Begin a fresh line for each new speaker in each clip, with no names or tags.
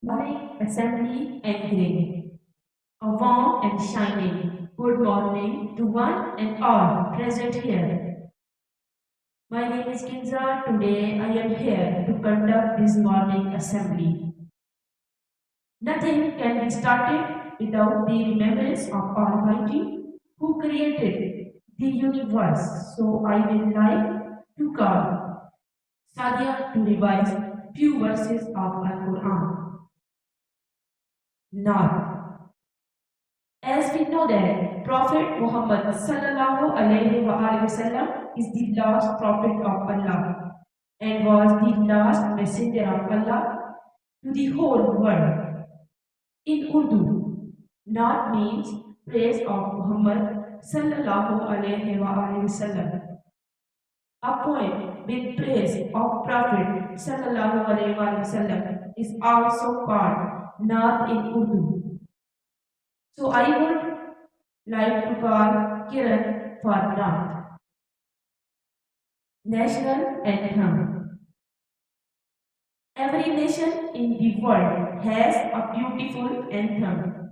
Morning assembly and green. A warm and shining good morning to one and all present here. My name is Kinza. Today I am here to conduct this morning assembly. Nothing can be started without the remembrance of Almighty who created the universe. So I will like to call Sadia to revise few verses of Al-Quran. Now, as we know that Prophet Muhammad sallallahu alaihi wasallam is the last prophet of Allah and was the last messenger of Allah to the whole world. In Urdu, not means praise of Muhammad sallallahu alaihi wasallam. A poem with praise of Prophet sallallahu alaihi wasallam is also called Naat in Urdu. So I would like to call Kiran for Naat. National Anthem. Every nation in the world has a beautiful anthem.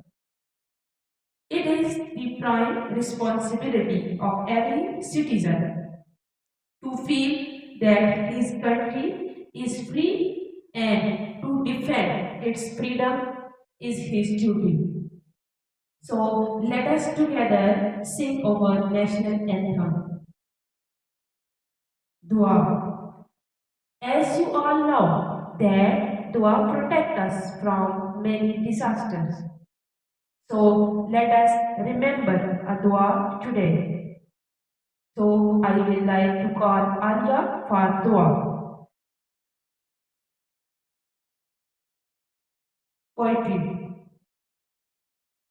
It is the prime responsibility of every citizen to feel that his country is free and to defend its freedom is his duty. So let us together sing our national anthem. Dua. As you all know that dua protect us from many disasters. So let us remember a dua today. So I will like to call Arya for dua. Poetry.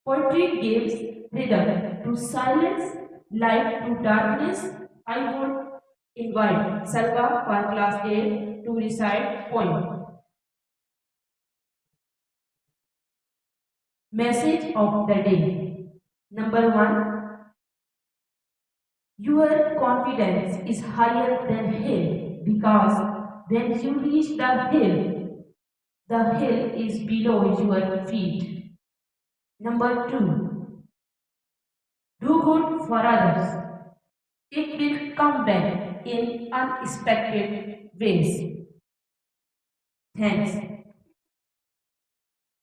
Poetry gives rhythm to silence, light to darkness. I would invite Salva for class A to recite poem. Message of the day. Number 1. Your confidence is higher than hill because when you reach the hill is below your feet. Number 2. Do good for others. It will come back in unexpected ways. Thanks.